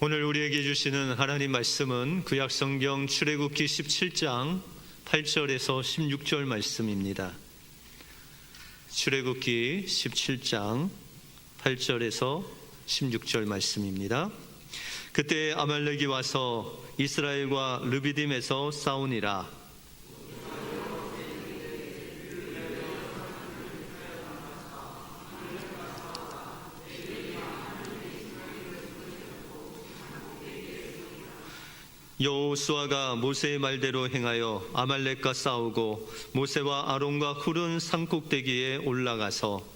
오늘 우리에게 주시는 하나님 말씀은 구약성경 출애굽기 17장 8절에서 16절 말씀입니다. 출애굽기 17장 8절에서 16절 말씀입니다. 그때 아말렉이 와서 이스라엘과 르비딤에서 싸우니라. 여호수아가 모세의 말대로 행하여 아말렉과 싸우고 모세와 아론과 훌은 산꼭대기에 올라가서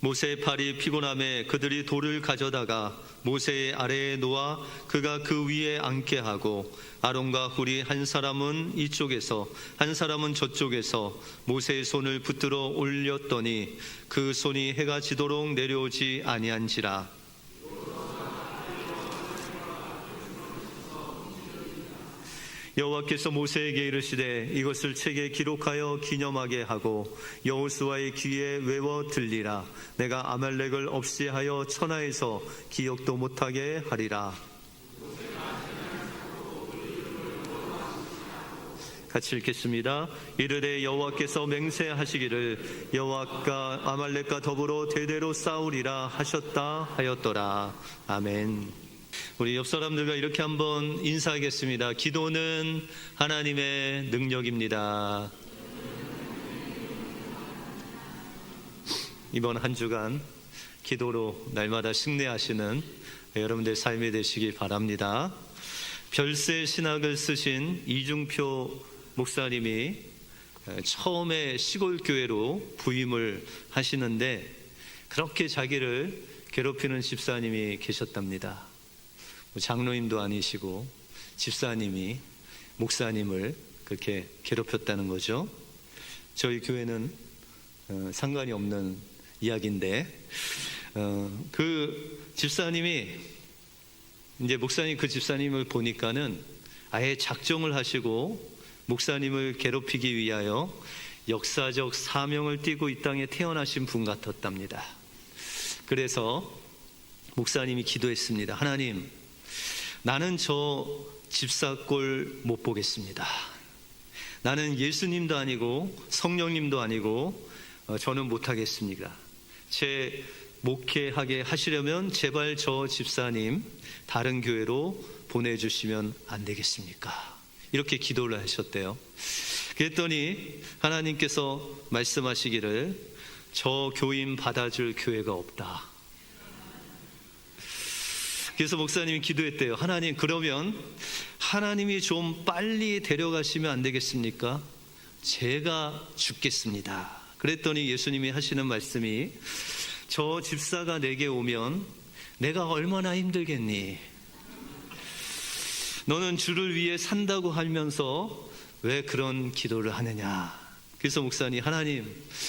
모세의 팔이 피곤함에 그들이 돌을 가져다가 모세의 아래에 놓아 그가 그 위에 앉게 하고 아론과 훌이 한 사람은 이쪽에서 한 사람은 저쪽에서 모세의 손을 붙들어 올렸더니 그 손이 해가 지도록 내려오지 아니한지라. 여호와께서 모세에게 이르시되 이것을 책에 기록하여 기념하게 하고 여호수아의 귀에 외워 들리라. 내가 아말렉을 없이 하여 천하에서 기억도 못하게 하리라. 같이 읽겠습니다. 이르되 여호와께서 맹세하시기를 여호와가 아말렉과 더불어 대대로 싸우리라 하셨다 하였더라. 아멘. 우리 옆 사람들과 이렇게 한번 인사하겠습니다. 기도는 하나님의 능력입니다. 이번 한 주간 기도로 날마다 승리하시는 여러분들의 삶이 되시기 바랍니다. 별세 신학을 쓰신 이중표 목사님이 처음에 시골교회로 부임을 하시는데 그렇게 자기를 괴롭히는 집사님이 계셨답니다. 장로님도 아니시고 집사님이 목사님을 그렇게 괴롭혔다는 거죠. 저희 교회는 상관이 없는 이야기인데 그 집사님이 이제 목사님 그 집사님을 보니까는 아예 작정을 하시고 목사님을 괴롭히기 위하여 역사적 사명을 띠고 이 땅에 태어나신 분 같았답니다. 그래서 목사님이 기도했습니다. 하나님, 나는 저 집사 꼴 못 보겠습니다. 나는 예수님도 아니고 성령님도 아니고 저는 못하겠습니다. 제 목회하게 하시려면 제발 저 집사님 다른 교회로 보내주시면 안 되겠습니까? 이렇게 기도를 하셨대요. 그랬더니 하나님께서 말씀하시기를 저 교인 받아줄 교회가 없다. 그래서 목사님이 기도했대요. 하나님, 그러면 하나님이 좀 빨리 데려가시면 안 되겠습니까? 제가 죽겠습니다. 그랬더니 예수님이 하시는 말씀이 저 집사가 내게 오면 내가 얼마나 힘들겠니? 너는 주를 위해 산다고 하면서 왜 그런 기도를 하느냐? 그래서 목사님, 하나님,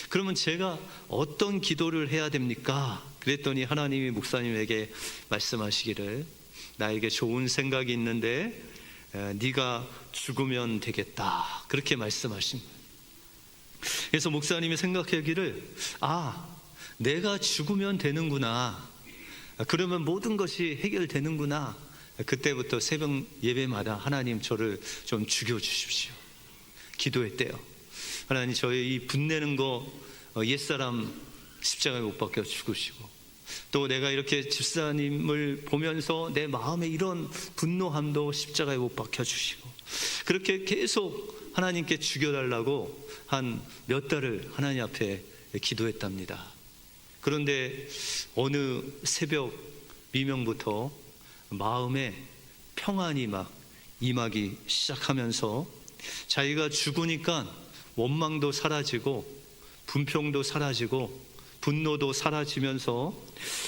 그러면 제가 어떤 기도를 해야 됩니까? 그랬더니 하나님이 목사님에게 말씀하시기를 나에게 좋은 생각이 있는데 네가 죽으면 되겠다. 그렇게 말씀하신 거예요. 그래서 목사님이 생각하기를 내가 죽으면 되는구나. 그러면 모든 것이 해결되는구나. 그때부터 새벽 예배마다 하나님 저를 좀 죽여주십시오. 기도했대요. 하나님, 저의 이 분내는 거 옛사람 십자가에 못 박혀 죽으시고 또 내가 이렇게 집사님을 보면서 내 마음에 이런 분노함도 십자가에 못 박혀 주시고 그렇게 계속 하나님께 죽여달라고 한 몇 달을 하나님 앞에 기도했답니다. 그런데 어느 새벽 미명부터 마음에 평안이 막 임하기 시작하면서 자기가 죽으니까 원망도 사라지고 분평도 사라지고 분노도 사라지면서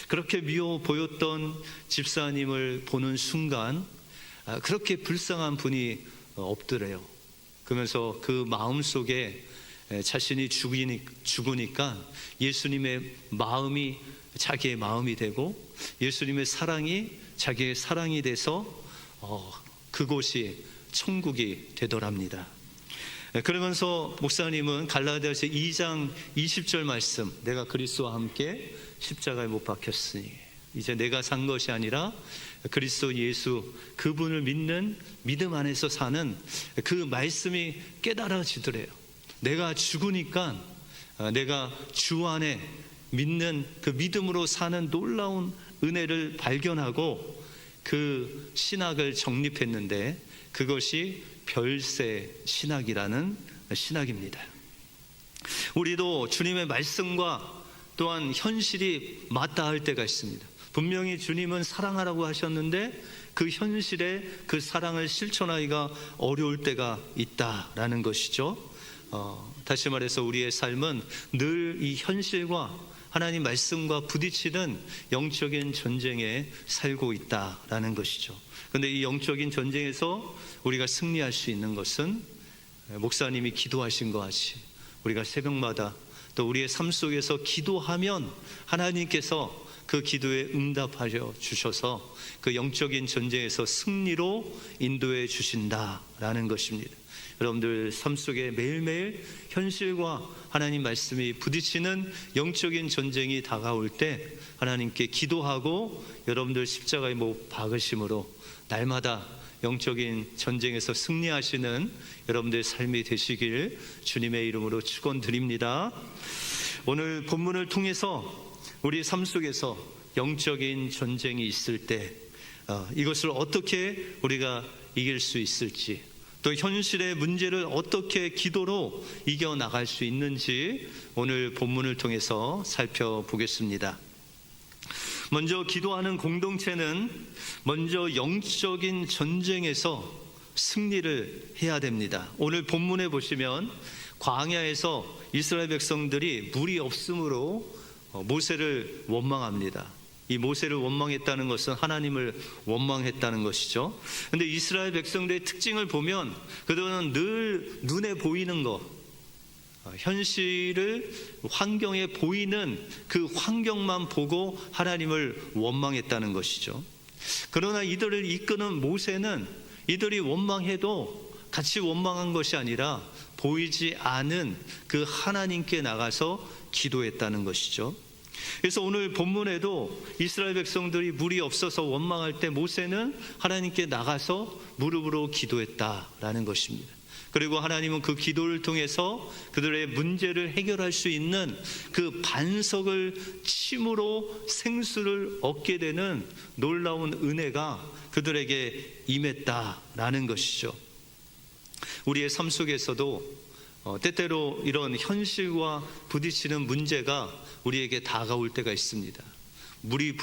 그렇게 미워 보였던 집사님을 보는 순간 그렇게 불쌍한 분이 없더래요. 그러면서 그 마음속에 자신이 죽으니까 예수님의 마음이 자기의 마음이 되고 예수님의 사랑이 자기의 사랑이 돼서 그곳이 천국이 되더랍니다. 그러면서 목사님은 갈라디아서 2장 20절 말씀, 내가 그리스도와 함께 십자가에 못 박혔으니 이제 내가 산 것이 아니라 그리스도 예수 그분을 믿는 믿음 안에서 사는 그 말씀이 깨달아지더래요. 내가 죽으니까 내가 주 안에 믿는 그 믿음으로 사는 놀라운 은혜를 발견하고 그 신학을 정립했는데 그것이 별세 신학이라는 신학입니다. 우리도 주님의 말씀과 또한 현실이 맞닿을 때가 있습니다. 분명히 주님은 사랑하라고 하셨는데 그 현실에 그 사랑을 실천하기가 어려울 때가 있다라는 것이죠. 다시 말해서 우리의 삶은 늘 이 현실과 하나님 말씀과 부딪히는 영적인 전쟁에 살고 있다라는 것이죠. 그런데 이 영적인 전쟁에서 우리가 승리할 수 있는 것은 목사님이 기도하신 것 같이 우리가 새벽마다 또 우리의 삶 속에서 기도하면 하나님께서 그 기도에 응답하여 주셔서 그 영적인 전쟁에서 승리로 인도해 주신다라는 것입니다. 여러분들 삶 속에 매일매일 현실과 하나님 말씀이 부딪히는 영적인 전쟁이 다가올 때 하나님께 기도하고 여러분들 십자가에 못 박으심으로 날마다 영적인 전쟁에서 승리하시는 여러분들의 삶이 되시길 주님의 이름으로 축원드립니다. 오늘 본문을 통해서 우리 삶 속에서 영적인 전쟁이 있을 때 이것을 어떻게 우리가 이길 수 있을지, 또 현실의 문제를 어떻게 기도로 이겨나갈 수 있는지 오늘 본문을 통해서 살펴보겠습니다. 먼저 기도하는 공동체는 먼저 영적인 전쟁에서 승리를 해야 됩니다. 오늘 본문에 보시면 광야에서 이스라엘 백성들이 물이 없으므로 모세를 원망합니다. 이 모세를 원망했다는 것은 하나님을 원망했다는 것이죠. 그런데 이스라엘 백성들의 특징을 보면 그들은 늘 눈에 보이는 것, 현실을 환경에 보이는 그 환경만 보고 하나님을 원망했다는 것이죠. 그러나 이들을 이끄는 모세는 이들이 원망해도 같이 원망한 것이 아니라 보이지 않은 그 하나님께 나가서 기도했다는 것이죠. 그래서 오늘 본문에도 이스라엘 백성들이 물이 없어서 원망할 때 모세는 하나님께 나가서 무릎으로 기도했다라는 것입니다. 그리고 하나님은 그 기도를 통해서 그들의 문제를 해결할 수 있는 그 반석을 침으로 생수를 얻게 되는 놀라운 은혜가 그들에게 임했다라는 것이죠. 우리의 삶 속에서도 때때로 이런 현실과 부딪히는 문제가 우리에게 다가올 때가 있습니다. 물이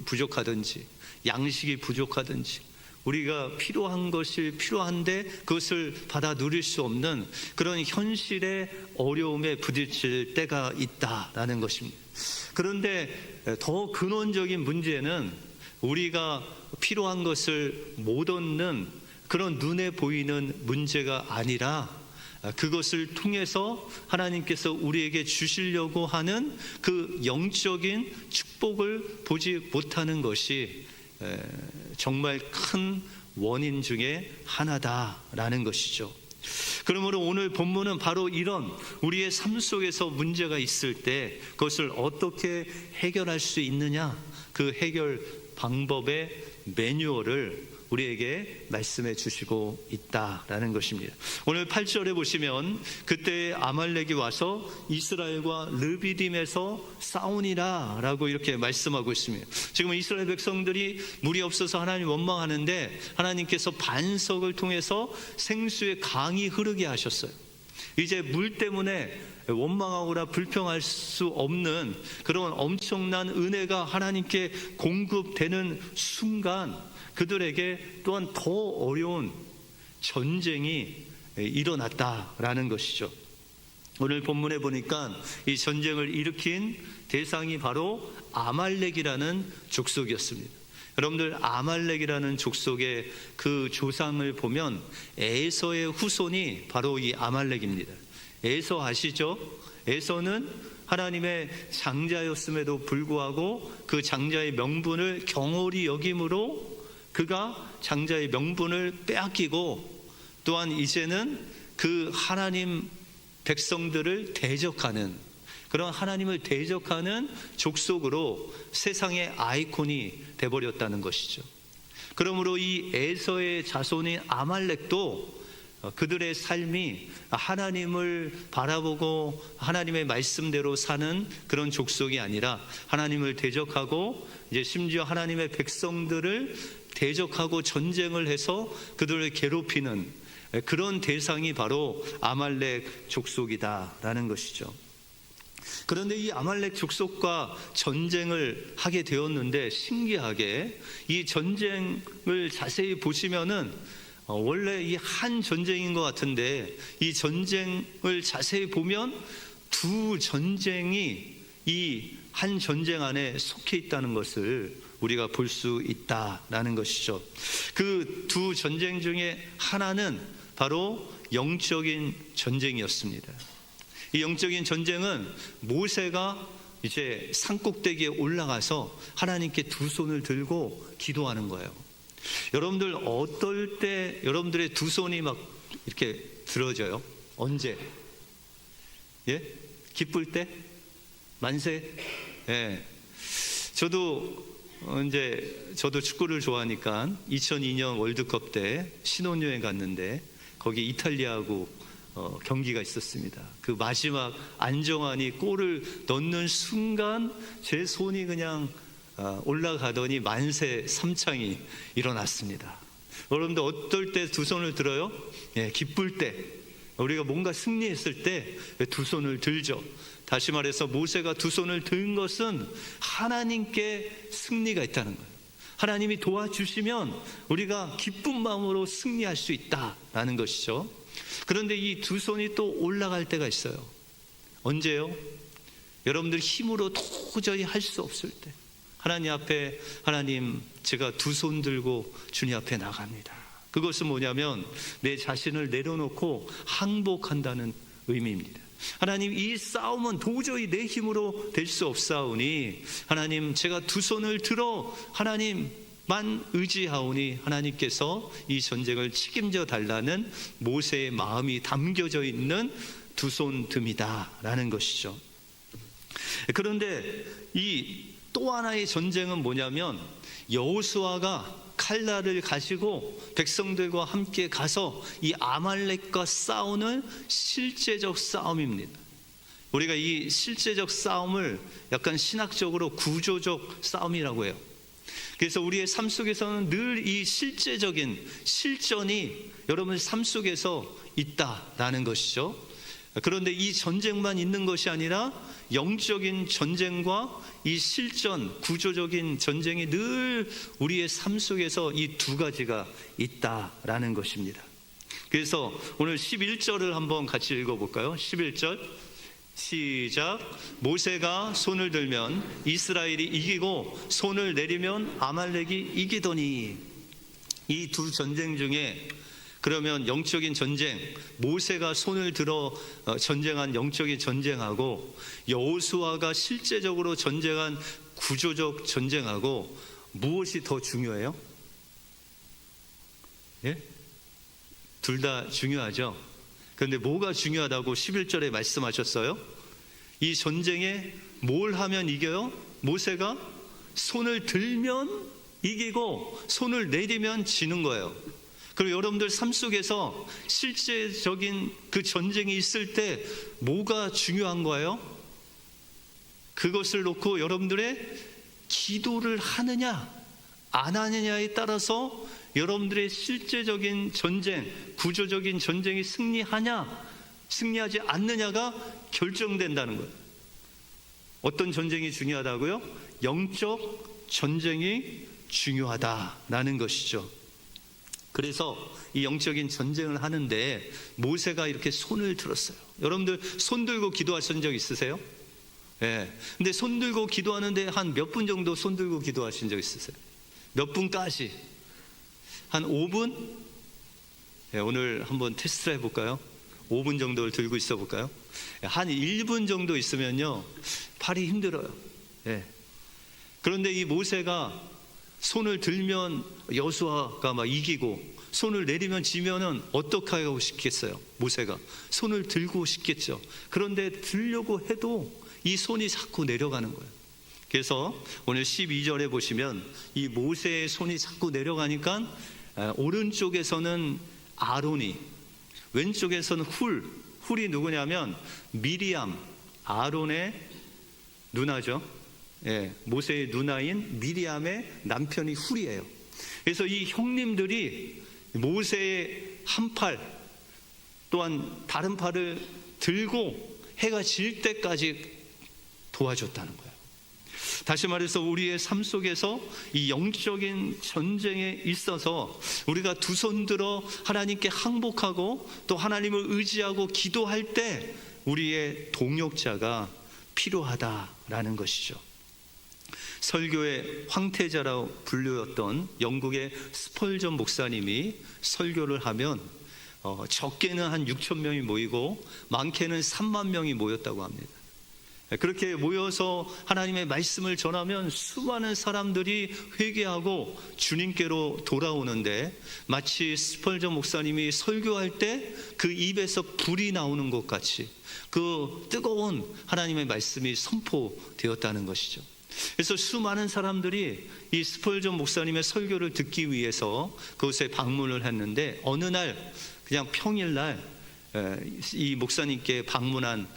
부족하든지 양식이 부족하든지 우리가 필요한 것이 필요한데 그것을 받아 누릴 수 없는 그런 현실의 어려움에 부딪힐 때가 있다라는 것입니다. 그런데 더 근원적인 문제는 우리가 필요한 것을 못 얻는 그런 눈에 보이는 문제가 아니라 그것을 통해서 하나님께서 우리에게 주시려고 하는 그 영적인 축복을 보지 못하는 것이 정말 큰 원인 중에 하나다라는 것이죠. 그러므로 오늘 본문은 바로 이런 우리의 삶 속에서 문제가 있을 때 그것을 어떻게 해결할 수 있느냐, 그 해결 방법의 매뉴얼을 우리에게 말씀해 주시고 있다라는 것입니다. 오늘 8절에 보시면 그때 아말렉이 와서 이스라엘과 르비딤에서 싸우니라 라고 이렇게 말씀하고 있습니다. 지금 이스라엘 백성들이 물이 없어서 하나님 원망하는데 하나님께서 반석을 통해서 생수의 강이 흐르게 하셨어요. 이제 물 때문에 원망하거나 불평할 수 없는 그런 엄청난 은혜가 하나님께 공급되는 순간 그들에게 또한 더 어려운 전쟁이 일어났다라는 것이죠. 오늘 본문에 보니까 이 전쟁을 일으킨 대상이 바로 아말렉이라는 족속이었습니다. 여러분들 아말렉이라는 족속의 그 조상을 보면 에서의 후손이 바로 이 아말렉입니다. 에서 아시죠? 에서는 하나님의 장자였음에도 불구하고 그 장자의 명분을 경홀히 여김으로 그가 장자의 명분을 빼앗기고 또한 이제는 그 하나님 백성들을 대적하는, 그런 하나님을 대적하는 족속으로 세상의 아이콘이 돼버렸다는 것이죠. 그러므로 이 에서의 자손인 아말렉도 그들의 삶이 하나님을 바라보고 하나님의 말씀대로 사는 그런 족속이 아니라 하나님을 대적하고 이제 심지어 하나님의 백성들을 대적하고 전쟁을 해서 그들을 괴롭히는 그런 대상이 바로 아말렉 족속이다라는 것이죠. 그런데 이 아말렉 족속과 전쟁을 하게 되었는데 신기하게 이 전쟁을 자세히 보시면은 원래 이 한 전쟁인 것 같은데 이 전쟁을 자세히 보면 두 전쟁이 이 한 전쟁 안에 속해 있다는 것을 우리가 볼 수 있다라는 것이죠. 그 두 전쟁 중에 하나는 바로 영적인 전쟁이었습니다. 이 영적인 전쟁은 모세가 이제 산꼭대기에 올라가서 하나님께 두 손을 들고 기도하는 거예요. 여러분들 어떨 때 여러분들의 두 손이 막 이렇게 들어져요? 언제? 예? 기쁠 때? 만세? 예. 저도 축구를 좋아하니까 2002년 월드컵 때 신혼여행 갔는데 거기 이탈리아하고 경기가 있었습니다. 그 마지막 안정환이 골을 넣는 순간 제 손이 그냥 올라가더니 만세 삼창이 일어났습니다. 여러분들 어떨 때 두 손을 들어요? 예, 기쁠 때, 우리가 뭔가 승리했을 때 두 손을 들죠. 다시 말해서 모세가 두 손을 든 것은 하나님께 승리가 있다는 거예요. 하나님이 도와주시면 우리가 기쁜 마음으로 승리할 수 있다라는 것이죠. 그런데 이 두 손이 또 올라갈 때가 있어요. 언제요? 여러분들 힘으로 도저히 할 수 없을 때, 하나님 앞에, 하나님 제가 두 손 들고 주님 앞에 나갑니다. 그것은 뭐냐면 내 자신을 내려놓고 항복한다는 의미입니다. 하나님, 이 싸움은 도저히 내 힘으로 될 수 없사오니 하나님 제가 두 손을 들어 하나님만 의지하오니 하나님께서 이 전쟁을 책임져 달라는 모세의 마음이 담겨져 있는 두 손 듭니다 라는 것이죠. 그런데 이 또 하나의 전쟁은 뭐냐면 여호수아가 칼날을 가지고 백성들과 함께 가서 이 아말렉과 싸우는 실제적 싸움입니다. 우리가 이 실제적 싸움을 약간 신학적으로 구조적 싸움이라고 해요. 그래서 우리의 삶 속에서는 늘 이 실제적인 실전이 여러분의 삶 속에서 있다라는 것이죠. 그런데 이 전쟁만 있는 것이 아니라 영적인 전쟁과 이 실전, 구조적인 전쟁이 늘 우리의 삶 속에서 이 두 가지가 있다라는 것입니다. 그래서 오늘 11절을 한번 같이 읽어볼까요? 11절 시작. 모세가 손을 들면 이스라엘이 이기고 손을 내리면 아말렉이 이기더니. 이 두 전쟁 중에 그러면 영적인 전쟁, 모세가 손을 들어 전쟁한 영적인 전쟁하고 여호수아가 실제적으로 전쟁한 구조적 전쟁하고 무엇이 더 중요해요? 예? 둘 다 중요하죠. 그런데 뭐가 중요하다고 11절에 말씀하셨어요? 이 전쟁에 뭘 하면 이겨요? 모세가 손을 들면 이기고 손을 내리면 지는 거예요. 그리고 여러분들 삶 속에서 실제적인 그 전쟁이 있을 때 뭐가 중요한 거예요? 그것을 놓고 여러분들의 기도를 하느냐 안 하느냐에 따라서 여러분들의 실제적인 전쟁, 구조적인 전쟁이 승리하냐 승리하지 않느냐가 결정된다는 거예요. 어떤 전쟁이 중요하다고요? 영적 전쟁이 중요하다라는 것이죠. 그래서 이 영적인 전쟁을 하는데 모세가 이렇게 손을 들었어요. 여러분들 손 들고 기도하신 적 있으세요? 예. 근데 손 들고 기도하는데 한 몇 분 정도 손 들고 기도하신 적 있으세요? 몇 분까지? 한 5분? 예, 오늘 한번 테스트를 해볼까요? 5분 정도를 들고 있어 볼까요? 한 1분 정도 있으면요 팔이 힘들어요. 예. 그런데 이 모세가 손을 들면 여호수아가 막 이기고 손을 내리면 지면은 어떻게 하고 싶겠어요? 모세가 손을 들고 싶겠죠. 그런데 들려고 해도 이 손이 자꾸 내려가는 거예요. 그래서 오늘 12절에 보시면 이 모세의 손이 자꾸 내려가니까 오른쪽에서는 아론이, 왼쪽에서는 훌이 누구냐면 미리암, 아론의 누나죠. 모세의 누나인 미리암의 남편이 훌이에요. 그래서 이 형님들이 모세의 한 팔 또한 다른 팔을 들고 해가 질 때까지 도와줬다는 거예요. 다시 말해서 우리의 삶 속에서 이 영적인 전쟁에 있어서 우리가 두 손 들어 하나님께 항복하고 또 하나님을 의지하고 기도할 때 우리의 동역자가 필요하다라는 것이죠. 설교의 황태자라고 불렸던 영국의 스펄전 목사님이 설교를 하면 적게는 한 6천 명이 모이고 많게는 3만 명이 모였다고 합니다. 그렇게 모여서 하나님의 말씀을 전하면 수많은 사람들이 회개하고 주님께로 돌아오는데 마치 스펄전 목사님이 설교할 때 그 입에서 불이 나오는 것 같이 그 뜨거운 하나님의 말씀이 선포되었다는 것이죠. 그래서 수많은 사람들이 이 스펄전 목사님의 설교를 듣기 위해서 그곳에 방문을 했는데 어느 날 그냥 평일날 이 목사님께 방문한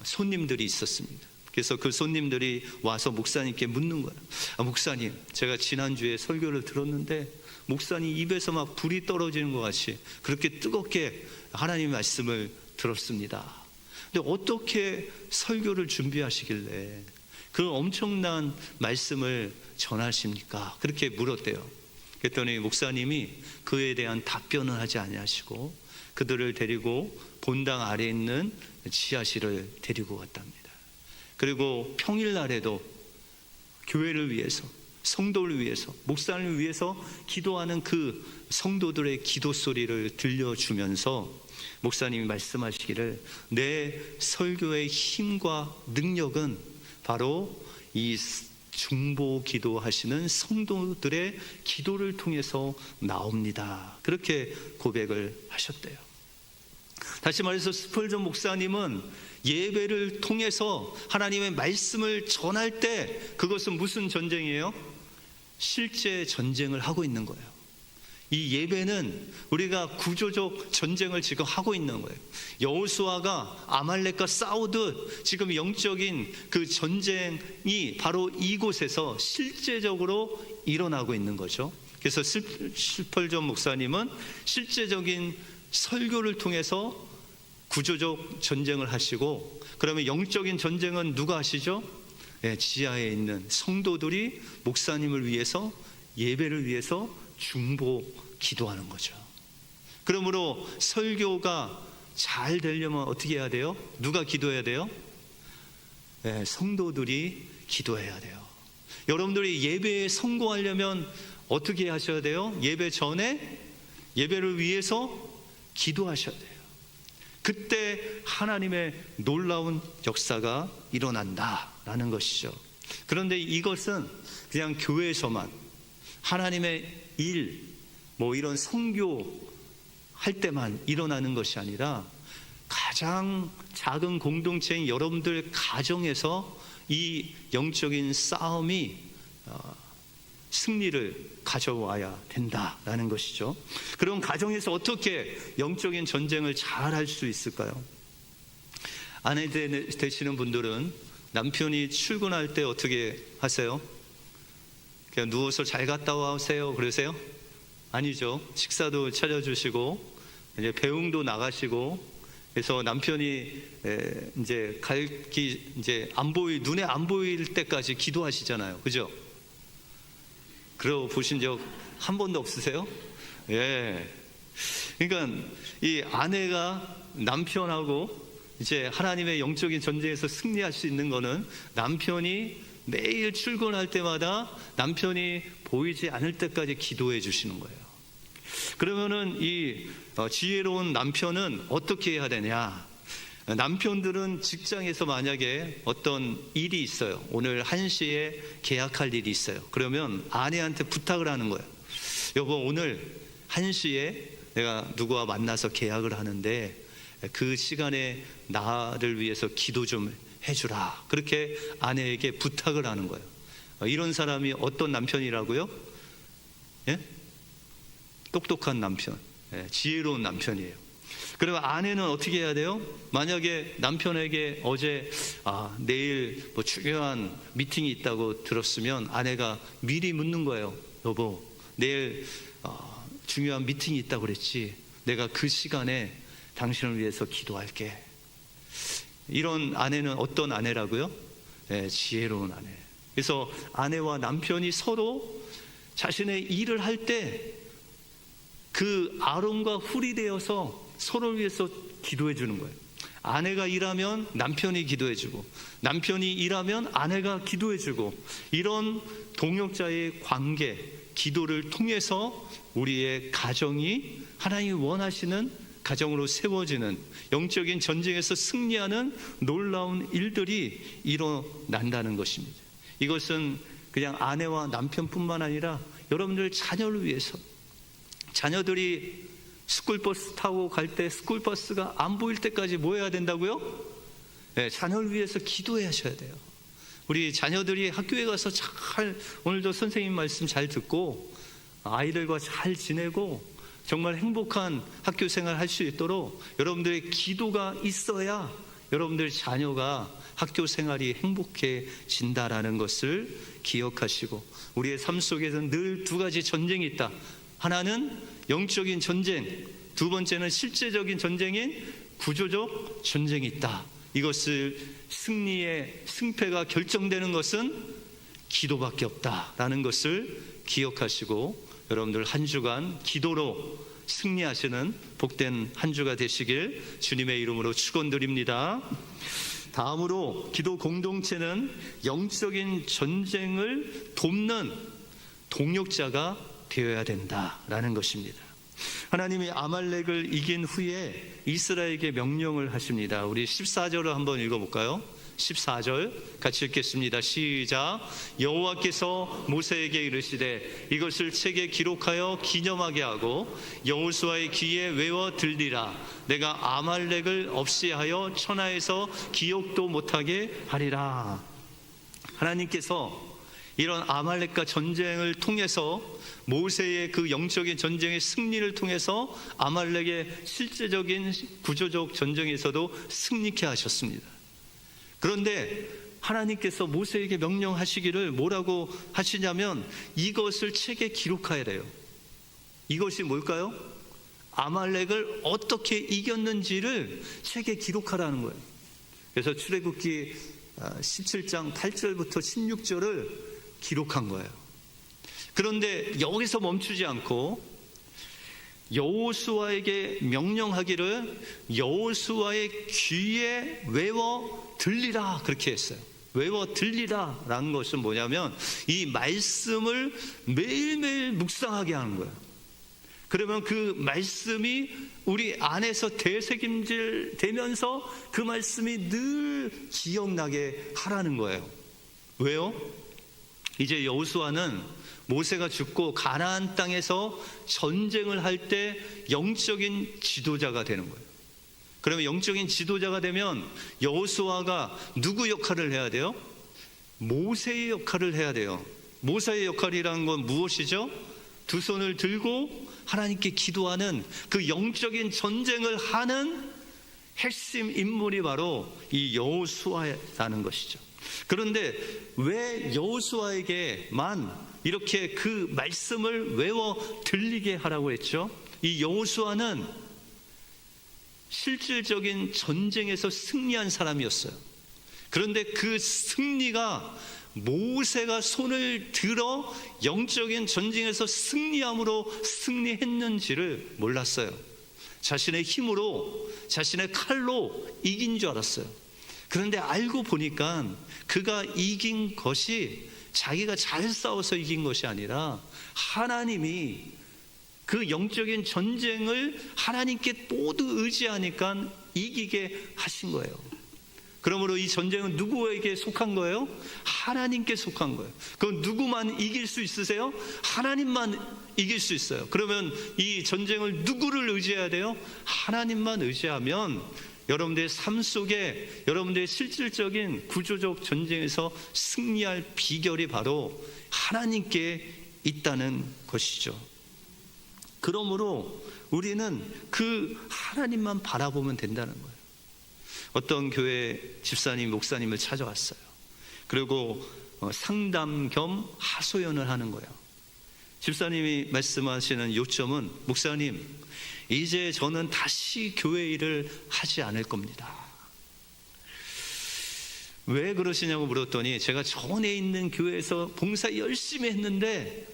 손님들이 있었습니다. 그래서 그 손님들이 와서 목사님께 묻는 거예요. 목사님, 제가 지난주에 설교를 들었는데 목사님 입에서 막 불이 떨어지는 것 같이 그렇게 뜨겁게 하나님의 말씀을 들었습니다. 근데 어떻게 설교를 준비하시길래 그 엄청난 말씀을 전하십니까? 그렇게 물었대요. 그랬더니 목사님이 그에 대한 답변을 하지 아니하시고 그들을 데리고 본당 아래에 있는 지하실을 데리고 갔답니다. 그리고 평일날에도 교회를 위해서, 성도를 위해서, 목사님을 위해서 기도하는 그 성도들의 기도 소리를 들려주면서 목사님이 말씀하시기를 내 설교의 힘과 능력은 바로 이 중보 기도하시는 성도들의 기도를 통해서 나옵니다. 그렇게 고백을 하셨대요. 다시 말해서 스펄전 목사님은 예배를 통해서 하나님의 말씀을 전할 때 그것은 무슨 전쟁이에요? 실제 전쟁을 하고 있는 거예요. 이 예배는 우리가 구조적 전쟁을 지금 하고 있는 거예요. 여호수아가 아말렉과 싸우듯 지금 영적인 그 전쟁이 바로 이곳에서 실제적으로 일어나고 있는 거죠. 그래서 스펄전 목사님은 실제적인 설교를 통해서 구조적 전쟁을 하시고, 그러면 영적인 전쟁은 누가 하시죠? 지하에 있는 성도들이 목사님을 위해서, 예배를 위해서 중보 기도하는 거죠. 그러므로 설교가 잘 되려면 어떻게 해야 돼요? 누가 기도해야 돼요? 성도들이 기도해야 돼요. 여러분들이 예배에 성공하려면 어떻게 하셔야 돼요? 예배 전에 예배를 위해서 기도하셔야 돼요. 그때 하나님의 놀라운 역사가 일어난다라는 것이죠. 그런데 이것은 그냥 교회에서만 하나님의 일, 이런 선교 할 때만 일어나는 것이 아니라 가장 작은 공동체인 여러분들 가정에서 이 영적인 싸움이 승리를 가져와야 된다라는 것이죠. 그럼 가정에서 어떻게 영적인 전쟁을 잘 할 수 있을까요? 아내 되시는 분들은 남편이 출근할 때 어떻게 하세요? 그냥 누워서 잘 갔다 와세요 그러세요? 아니죠. 식사도 차려주시고 이제 배웅도 나가시고, 그래서 남편이 이제 눈에 안 보일 때까지 기도하시잖아요. 그죠? 그러고 보신 적 한 번도 없으세요? 그러니까 이 아내가 남편하고 이제 하나님의 영적인 전쟁에서 승리할 수 있는 거는 남편이 매일 출근할 때마다 남편이 보이지 않을 때까지 기도해 주시는 거예요. 그러면은 이 지혜로운 남편은 어떻게 해야 되냐? 남편들은 직장에서 만약에 어떤 일이 있어요. 오늘 1시에 계약할 일이 있어요. 그러면 아내한테 부탁을 하는 거예요. 여보, 오늘 1시에 내가 누구와 만나서 계약을 하는데 그 시간에 나를 위해서 기도 좀 해주라. 그렇게 아내에게 부탁을 하는 거예요. 이런 사람이 어떤 남편이라고요? 예? 똑똑한 남편, 지혜로운 남편이에요. 그러면 아내는 어떻게 해야 돼요? 만약에 남편에게 어제 내일 뭐 중요한 미팅이 있다고 들었으면 아내가 미리 묻는 거예요. 여보, 내일 중요한 미팅이 있다고 그랬지? 내가 그 시간에 당신을 위해서 기도할게. 이런 아내는 어떤 아내라고요? 지혜로운 아내. 그래서 아내와 남편이 서로 자신의 일을 할 때 그 아론과 훌이 되어서 서로를 위해서 기도해 주는 거예요. 아내가 일하면 남편이 기도해 주고, 남편이 일하면 아내가 기도해 주고, 이런 동역자의 관계, 기도를 통해서 우리의 가정이 하나님이 원하시는 가정으로 세워지는, 영적인 전쟁에서 승리하는 놀라운 일들이 일어난다는 것입니다. 이것은 그냥 아내와 남편뿐만 아니라 여러분들 자녀를 위해서, 자녀들이 스쿨버스 타고 갈 때 스쿨버스가 안 보일 때까지 뭐 해야 된다고요? 자녀를 위해서 기도하셔야 돼요. 우리 자녀들이 학교에 가서 잘, 오늘도 선생님 말씀 잘 듣고 아이들과 잘 지내고 정말 행복한 학교 생활 할 수 있도록 여러분들의 기도가 있어야 여러분들 자녀가 학교 생활이 행복해진다라는 것을 기억하시고, 우리의 삶 속에서는 늘 두 가지 전쟁이 있다. 하나는 영적인 전쟁, 두 번째는 실제적인 전쟁인 구조적 전쟁이 있다. 이것을 승리의 승패가 결정되는 것은 기도밖에 없다라는 것을 기억하시고, 여러분들 한 주간 기도로 승리하시는 복된 한 주가 되시길 주님의 이름으로 축원드립니다. 다음으로 기도 공동체는 영적인 전쟁을 돕는 동역자가 되어야 된다라는 것입니다. 하나님이 아말렉을 이긴 후에 이스라엘에게 명령을 하십니다. 우리 14절을 한번 읽어볼까요? 14절 같이 읽겠습니다. 시작. 여호와께서 모세에게 이르시되 이것을 책에 기록하여 기념하게 하고 여호수아의 귀에 외워 들리라. 내가 아말렉을 없이하여 천하에서 기억도 못하게 하리라. 하나님께서 이런 아말렉과 전쟁을 통해서, 모세의 그 영적인 전쟁의 승리를 통해서 아말렉의 실제적인 구조적 전쟁에서도 승리케 하셨습니다. 그런데 하나님께서 모세에게 명령하시기를 뭐라고 하시냐면 이것을 책에 기록해야 돼요. 이것이 뭘까요? 아말렉을 어떻게 이겼는지를 책에 기록하라는 거예요. 그래서 출애굽기 17장 8절부터 16절을 기록한 거예요. 그런데 여기서 멈추지 않고 여호수아에게 명령하기를 여호수아의 귀에 외워 들리라, 그렇게 했어요. 외워 들리라 라는 것은 뭐냐면 이 말씀을 매일매일 묵상하게 하는 거예요. 그러면 그 말씀이 우리 안에서 되새김질 되면서 그 말씀이 늘 기억나게 하라는 거예요. 왜요? 이제 여호수아는 모세가 죽고 가나안 땅에서 전쟁을 할 때 영적인 지도자가 되는 거예요. 그러면 영적인 지도자가 되면 여호수아가 누구 역할을 해야 돼요? 모세의 역할을 해야 돼요. 모세의 역할이라는 건 무엇이죠? 두 손을 들고 하나님께 기도하는 그 영적인 전쟁을 하는 핵심 인물이 바로 이 여호수아라는 것이죠. 그런데 왜 여호수아에게만 이렇게 그 말씀을 외워 들리게 하라고 했죠? 이 여호수아는 실질적인 전쟁에서 승리한 사람이었어요. 그런데 그 승리가 모세가 손을 들어 영적인 전쟁에서 승리함으로 승리했는지를 몰랐어요. 자신의 힘으로, 자신의 칼로 이긴 줄 알았어요. 그런데 알고 보니까 그가 이긴 것이 자기가 잘 싸워서 이긴 것이 아니라 하나님이 그 영적인 전쟁을 하나님께 모두 의지하니까 이기게 하신 거예요. 그러므로 이 전쟁은 누구에게 속한 거예요? 하나님께 속한 거예요. 그럼 누구만 이길 수 있으세요? 하나님만 이길 수 있어요. 그러면 이 전쟁을 누구를 의지해야 돼요? 하나님만 의지하면 여러분들의 삶 속에 여러분들의 실질적인 구조적 전쟁에서 승리할 비결이 바로 하나님께 있다는 것이죠. 그러므로 우리는 그 하나님만 바라보면 된다는 거예요. 어떤 교회 집사님, 목사님을 찾아왔어요. 그리고 상담 겸 하소연을 하는 거예요. 집사님이 말씀하시는 요점은, 목사님, 이제 저는 다시 교회 일을 하지 않을 겁니다. 왜 그러시냐고 물었더니 제가 전에 있는 교회에서 봉사 열심히 했는데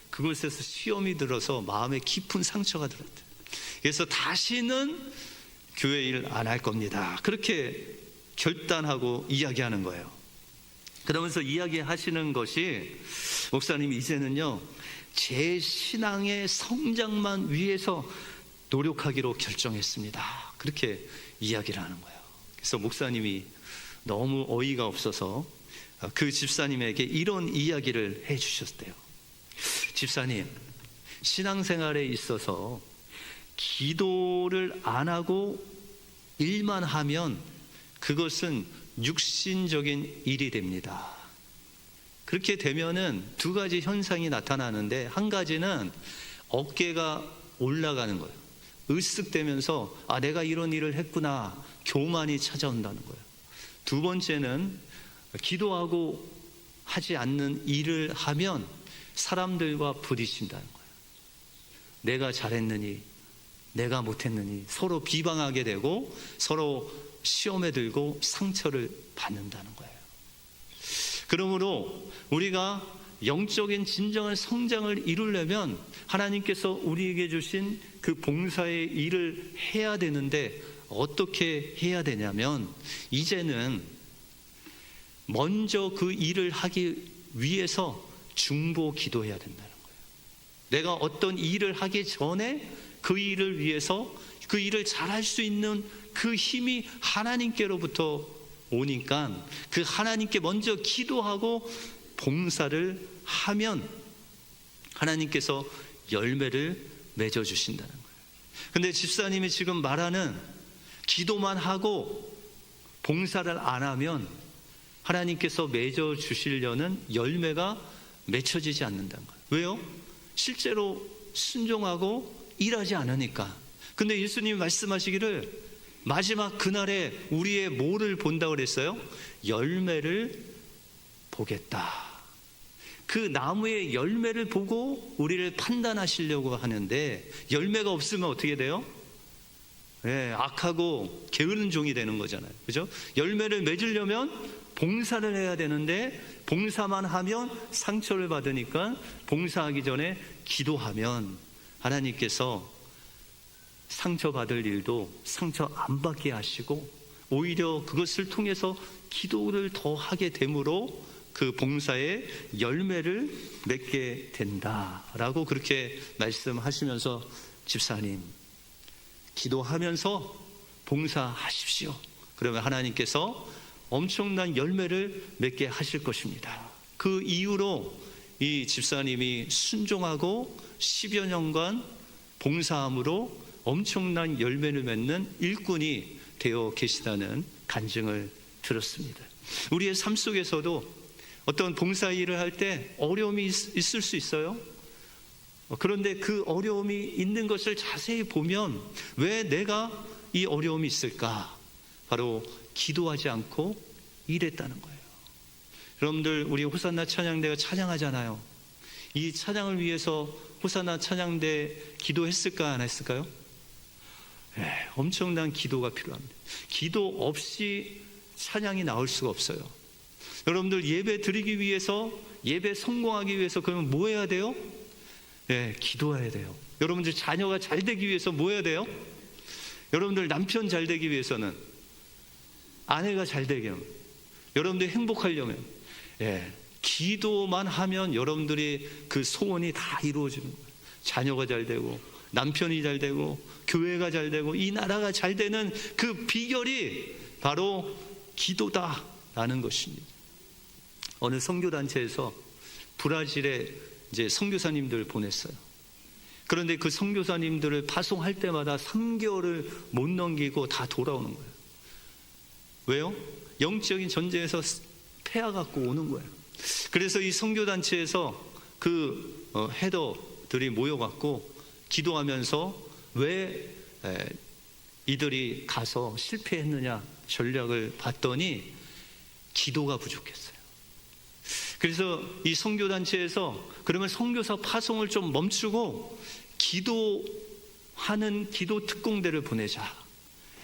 그곳에서 시험이 들어서 마음에 깊은 상처가 들었대요. 그래서 다시는 교회 일 안 할 겁니다. 그렇게 결단하고 이야기하는 거예요. 그러면서 이야기하시는 것이, 목사님 이제는요 제 신앙의 성장만 위해서 노력하기로 결정했습니다. 그렇게 이야기를 하는 거예요. 그래서 목사님이 너무 어이가 없어서 그 집사님에게 이런 이야기를 해 주셨대요. 집사님, 신앙생활에 있어서 기도를 안 하고 일만 하면 그것은 육신적인 일이 됩니다. 그렇게 되면은 두 가지 현상이 나타나는데, 한 가지는 어깨가 올라가는 거예요. 으쓱대면서 내가 이런 일을 했구나, 교만이 찾아온다는 거예요. 두 번째는 기도하고 하지 않는 일을 하면 사람들과 부딪힌다는 거예요. 내가 잘했느니 내가 못했느니 서로 비방하게 되고 서로 시험에 들고 상처를 받는다는 거예요. 그러므로 우리가 영적인 진정한 성장을 이루려면 하나님께서 우리에게 주신 그 봉사의 일을 해야 되는데, 어떻게 해야 되냐면, 이제는 먼저 그 일을 하기 위해서 중보 기도해야 된다는 거예요. 내가 어떤 일을 하기 전에 그 일을 위해서, 그 일을 잘할 수 있는 그 힘이 하나님께로부터 오니까 그 하나님께 먼저 기도하고 봉사를 하면 하나님께서 열매를 맺어주신다는 거예요. 근데 집사님이 지금 말하는 기도만 하고 봉사를 안 하면 하나님께서 맺어주시려는 열매가 맺혀지지 않는다는 거예요. 왜요? 실제로 순종하고 일하지 않으니까. 근데 예수님이 말씀하시기를 마지막 그날에 우리의 뭐를 본다고 그랬어요? 열매를 보겠다. 그 나무의 열매를 보고 우리를 판단하시려고 하는데, 열매가 없으면 어떻게 돼요? 악하고 게으른 종이 되는 거잖아요. 그죠? 열매를 맺으려면 봉사를 해야 되는데, 봉사만 하면 상처를 받으니까 봉사하기 전에 기도하면 하나님께서 상처받을 일도 상처 안 받게 하시고, 오히려 그것을 통해서 기도를 더 하게 되므로 그 봉사의 열매를 맺게 된다라고 그렇게 말씀하시면서, 집사님 기도하면서 봉사하십시오. 그러면 하나님께서 엄청난 열매를 맺게 하실 것입니다. 그 이후로 이 집사님이 순종하고 10여 년간 봉사함으로 엄청난 열매를 맺는 일꾼이 되어 계시다는 간증을 들었습니다. 우리의 삶 속에서도 어떤 봉사 일을 할 때 어려움이 있을 수 있어요. 그런데 그 어려움이 있는 것을 자세히 보면 왜 내가 이 어려움이 있을까? 바로 기도하지 않고 일했다는 거예요. 여러분들, 우리 호산나 찬양대가 찬양하잖아요. 이 찬양을 위해서 호산나 찬양대 기도했을까 안 했을까요? 엄청난 기도가 필요합니다. 기도 없이 찬양이 나올 수가 없어요. 여러분들, 예배 드리기 위해서, 예배 성공하기 위해서 그러면 뭐 해야 돼요? 기도해야 돼요. 여러분들 자녀가 잘 되기 위해서 뭐 해야 돼요? 여러분들 남편 잘 되기 위해서는, 아내가 잘 되게 하면, 여러분들이 행복하려면 기도만 하면 여러분들이 그 소원이 다 이루어지는 거예요. 자녀가 잘 되고 남편이 잘 되고 교회가 잘 되고 이 나라가 잘 되는 그 비결이 바로 기도다라는 것입니다. 어느 선교단체에서 브라질에 이제 선교사님들을 보냈어요. 그런데 그 선교사님들을 파송할 때마다 3개월을 못 넘기고 다 돌아오는 거예요. 왜요? 영적인 전쟁에서 패해갖고 오는 거예요. 그래서 이 선교단체에서 그 헤더들이 모여갖고 기도하면서 왜 이들이 가서 실패했느냐 전략을 봤더니 기도가 부족했어요. 그래서 이 선교단체에서 그러면 선교사 파송을 좀 멈추고 기도하는 기도 특공대를 보내자.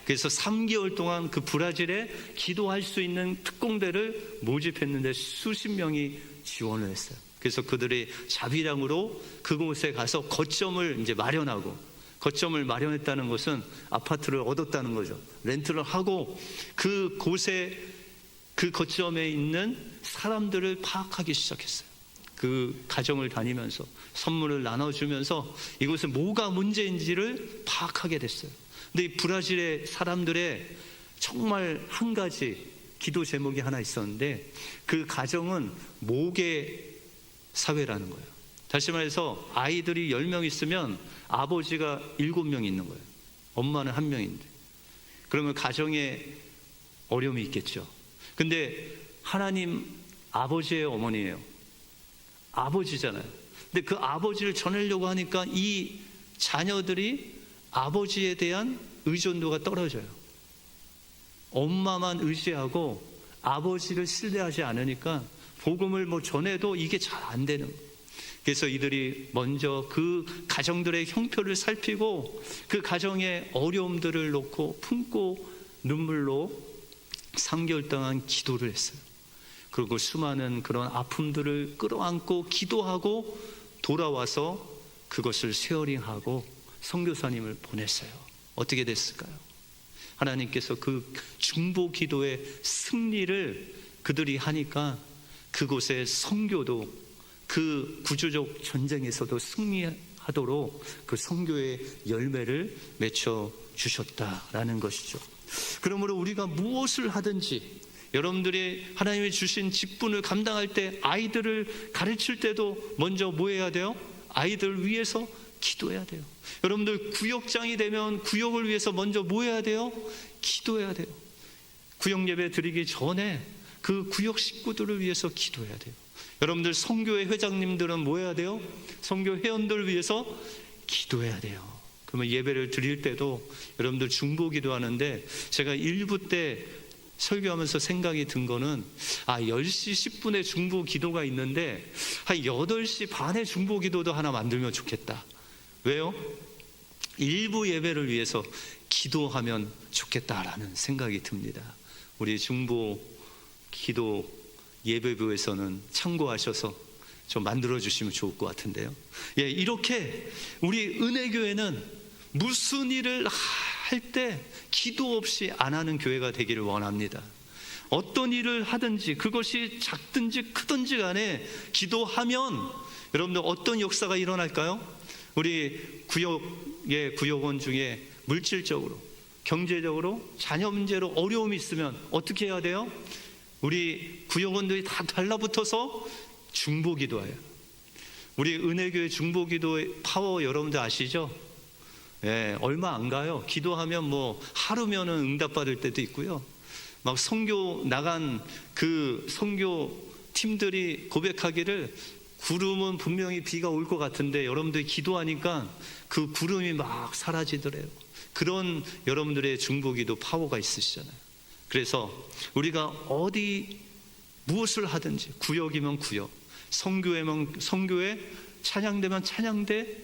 그래서 3개월 동안 그 브라질에 기도할 수 있는 특공대를 모집했는데 수십 명이 지원을 했어요. 그래서 그들이 자비량으로 그곳에 가서 거점을 이제 마련하고, 거점을 마련했다는 것은 아파트를 얻었다는 거죠. 렌트를 하고 그곳에 그 거점에 있는 사람들을 파악하기 시작했어요. 그 가정을 다니면서 선물을 나눠주면서 이곳에 뭐가 문제인지를 파악하게 됐어요. 근데 이 브라질의 사람들의 정말 한 가지 기도 제목이 하나 있었는데 그 가정은 모계 사회라는 거예요. 다시 말해서 아이들이 10명 있으면 아버지가 7명 있는 거예요. 엄마는 1명인데 그러면 가정에 어려움이 있겠죠. 근데 하나님 아버지의 어머니예요. 아버지잖아요. 근데 그 아버지를 전하려고 하니까 이 자녀들이 아버지에 대한 의존도가 떨어져요. 엄마만 의지하고 아버지를 신뢰하지 않으니까 복음을 전해도 이게 잘 안 되는 거예요. 그래서 이들이 먼저 그 가정들의 형편을 살피고 그 가정의 어려움들을 놓고 품고 눈물로 3개월 동안 기도를 했어요. 그리고 수많은 그런 아픔들을 끌어안고 기도하고 돌아와서 그것을 쉐어링하고 선교사님을 보냈어요. 어떻게 됐을까요? 하나님께서 그 중보 기도의 승리를 그들이 하니까 그곳의 선교도 그 구조적 전쟁에서도 승리하도록 그 선교의 열매를 맺혀 주셨다라는 것이죠. 그러므로 우리가 무엇을 하든지 여러분들이 하나님이 주신 직분을 감당할 때 아이들을 가르칠 때도 먼저 뭐 해야 돼요? 아이들을 위해서 기도해야 돼요. 여러분들 구역장이 되면 구역을 위해서 먼저 뭐 해야 돼요? 기도해야 돼요. 구역 예배 드리기 전에 그 구역 식구들을 위해서 기도해야 돼요. 여러분들 선교회 회장님들은 뭐 해야 돼요? 선교 회원들을 위해서 기도해야 돼요. 그러면 예배를 드릴 때도 여러분들 중보 기도하는데 제가 1부 때 설교하면서 생각이 든 거는 10시 10분에 중보 기도가 있는데 한 8시 반에 중보 기도도 하나 만들면 좋겠다. 왜요? 일부 예배를 위해서 기도하면 좋겠다라는 생각이 듭니다. 우리 중보 기도 예배부에서는 참고하셔서 좀 만들어주시면 좋을 것 같은데요. 이렇게 우리 은혜교회는 무슨 일을 할 때 기도 없이 안 하는 교회가 되기를 원합니다. 어떤 일을 하든지 그것이 작든지 크든지 간에 기도하면 여러분들 어떤 역사가 일어날까요? 우리 구역의 구역원 중에 물질적으로 경제적으로 자녀 문제로 어려움이 있으면 어떻게 해야 돼요? 우리 구역원들이 다 달라붙어서 중보기도해요. 우리 은혜교회 중보기도의 파워 여러분들 아시죠? 얼마 안 가요. 기도하면 하루면은 응답받을 때도 있고요. 막 선교 나간 그 선교 팀들이 고백하기를 구름은 분명히 비가 올 것 같은데 여러분들이 기도하니까 그 구름이 막 사라지더래요. 그런 여러분들의 중보기도 파워가 있으시잖아요. 그래서 우리가 어디 무엇을 하든지 구역이면 구역, 선교회면 선교회, 찬양대면 찬양대,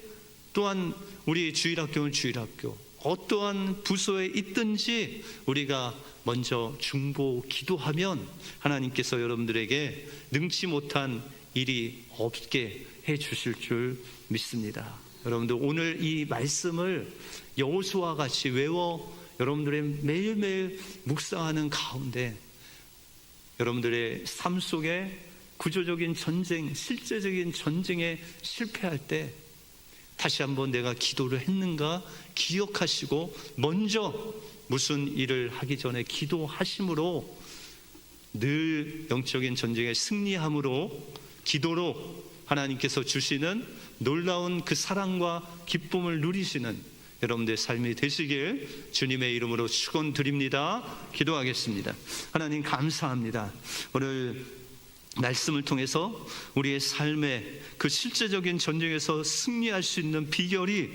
또한 우리 주일학교는 주일학교, 어떠한 부서에 있든지 우리가 먼저 중보 기도하면 하나님께서 여러분들에게 능치 못한 일이 없게 해 주실 줄 믿습니다. 여러분들 오늘 이 말씀을 여호수아와 같이 외워 여러분들의 매일매일 묵상하는 가운데 여러분들의 삶 속에 구조적인 전쟁, 실제적인 전쟁에 실패할 때 다시 한번 내가 기도를 했는가 기억하시고 먼저 무슨 일을 하기 전에 기도하심으로 늘 영적인 전쟁에 승리함으로 기도로 하나님께서 주시는 놀라운 그 사랑과 기쁨을 누리시는 여러분들의 삶이 되시길 주님의 이름으로 축원드립니다. 기도하겠습니다. 하나님 감사합니다. 오늘 말씀을 통해서 우리의 삶의 그 실제적인 전쟁에서 승리할 수 있는 비결이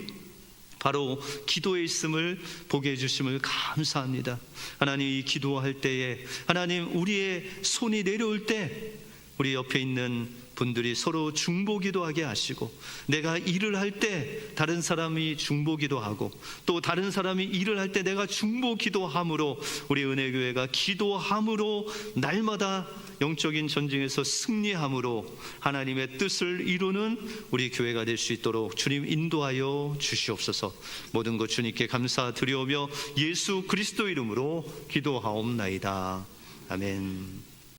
바로 기도에 있음을 보게 해주심을 감사합니다. 하나님, 이 기도할 때에 하나님, 우리의 손이 내려올 때 우리 옆에 있는 분들이 서로 중보기도 하게 하시고, 내가 일을 할 때 다른 사람이 중보기도 하고, 또 다른 사람이 일을 할 때 내가 중보기도 함으로 우리 은혜교회가 기도함으로 날마다 영적인 전쟁에서 승리함으로 하나님의 뜻을 이루는 우리 교회가 될 수 있도록 주님 인도하여 주시옵소서. 모든 것 주님께 감사드리오며 예수 그리스도 이름으로 기도하옵나이다. 아멘.